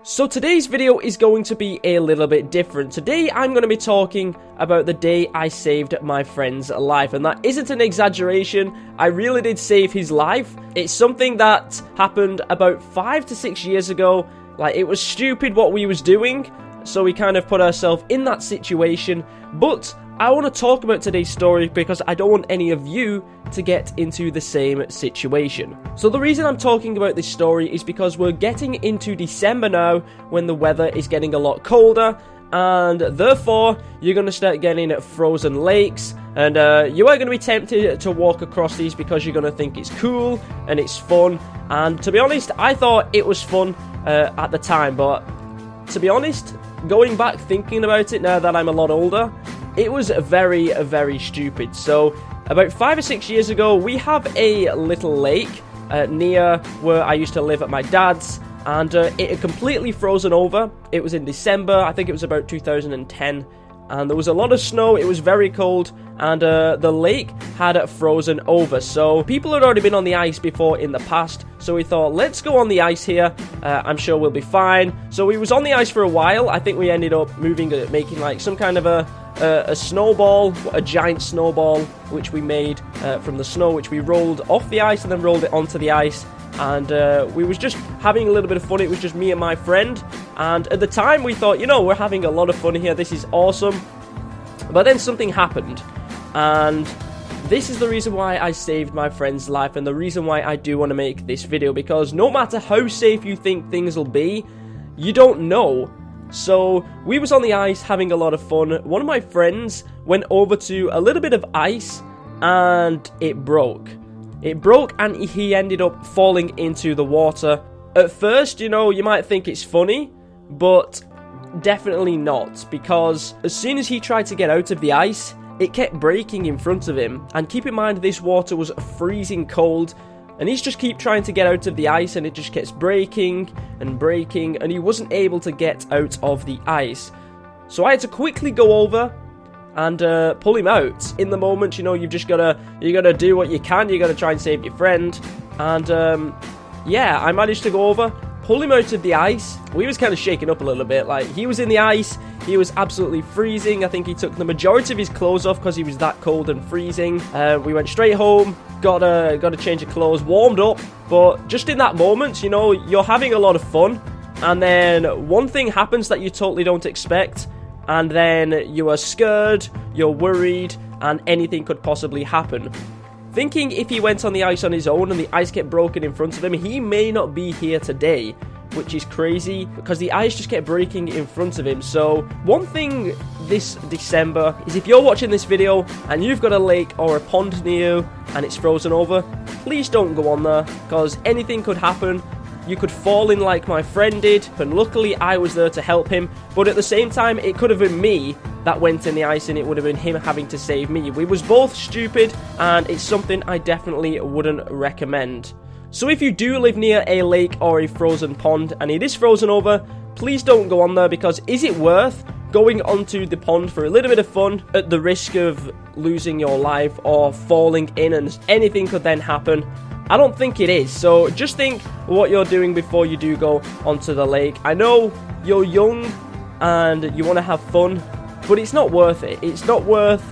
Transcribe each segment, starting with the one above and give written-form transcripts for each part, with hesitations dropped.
So today's video is going to be a little bit different. Today I'm going to be talking about the day I saved my friend's life, and that isn't an exaggeration. I really did save his life. It's something that happened about 5 to 6 years ago. Like, it was stupid what we was doing, so we kind of put ourselves in that situation. But I want to talk about today's story because I don't want any of you to get into the same situation. So the reason I'm talking about this story is because we're getting into December now, when the weather is getting a lot colder, and therefore you're going to start getting frozen lakes, and you are going to be tempted to walk across these because you're going to think it's cool and it's fun. And to be honest, I thought it was fun at the time, but to be honest, going back thinking about it now that I'm a lot older, it was very, very stupid. So about 5 or 6 years ago, we have a little lake near where I used to live at my dad's, and it had completely frozen over. It was in December, I think it was about 2010, and there was a lot of snow. It was very cold, and the lake had frozen over. So people had already been on the ice before in the past, so we thought, let's go on the ice here. I'm sure we'll be fine. So we was on the ice for a while. I think we ended up making like some kind of a snowball, a giant snowball, which we made from the snow, which we rolled off the ice and then rolled it onto the ice. And we was just having a little bit of fun. It was just me and my friend, and at the time we thought, you know, we're having a lot of fun here, this is awesome. But then something happened, and this is the reason why I saved my friend's life, and the reason why I do want to make this video, because no matter how safe you think things will be, you don't know. So we was on the ice having a lot of fun. One of my friends went over to a little bit of ice, and it broke. It broke, and he ended up falling into the water. At first, you know, you might think it's funny, but definitely not, because as soon as he tried to get out of the ice, it kept breaking in front of him. And keep in mind, this water was freezing cold, and he's just keep trying to get out of the ice, and it just keeps breaking and breaking, and he wasn't able to get out of the ice. So I had to quickly go over and pull him out. In the moment, you know, you gotta do what you can. You gotta try and save your friend. And yeah, I managed to go over, pull him out of the ice. We was kind of shaken up a little bit. Like, he was in the ice, he was absolutely freezing. I think he took the majority of his clothes off because he was that cold and freezing. We went straight home, got a change of clothes, warmed up. But just in that moment, you know, you're having a lot of fun, and then one thing happens that you totally don't expect, and then you are scared, you're worried, and anything could possibly happen. Thinking if he went on the ice on his own and the ice kept broken in front of him, he may not be here today, which is crazy because the ice just kept breaking in front of him. So one thing this December is, if you're watching this video and you've got a lake or a pond near you and it's frozen over, please don't go on there, because anything could happen. You could fall in like my friend did, and luckily I was there to help him. But at the same time, it could have been me that went in the ice, and it would have been him having to save me. We was both stupid, and it's something I definitely wouldn't recommend. So if you do live near a lake or a frozen pond and it is frozen over, please don't go on there, because is it worth going onto the pond for a little bit of fun at the risk of losing your life or falling in, and anything could then happen? I don't think it is. So just think what you're doing before you do go onto the lake. I know you're young and you want to have fun, but it's not worth it. It's not worth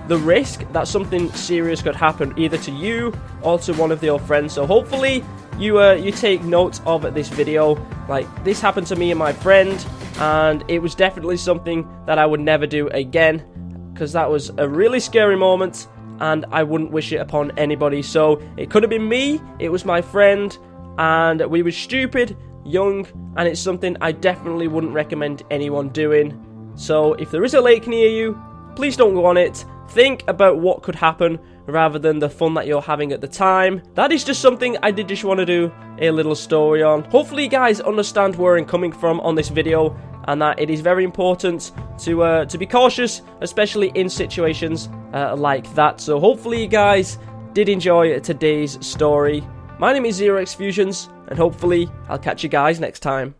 the risk that something serious could happen either to you or to one of your friends. So hopefully you take note of this video. Like, this happened to me and my friend, and it was definitely something that I would never do again, because that was a really scary moment, and I wouldn't wish it upon anybody. So it could have been me, it was my friend, and we were stupid, young, and it's something I definitely wouldn't recommend anyone doing. So if there is a lake near you, please don't go on it. Think about what could happen rather than the fun that you're having at the time. That is just something I did just want to do a little story on. Hopefully you guys understand where I'm coming from on this video, and that it is very important to be cautious, especially in situations like that. So hopefully you guys did enjoy today's story. My name is ZEROxPvZ, and hopefully I'll catch you guys next time.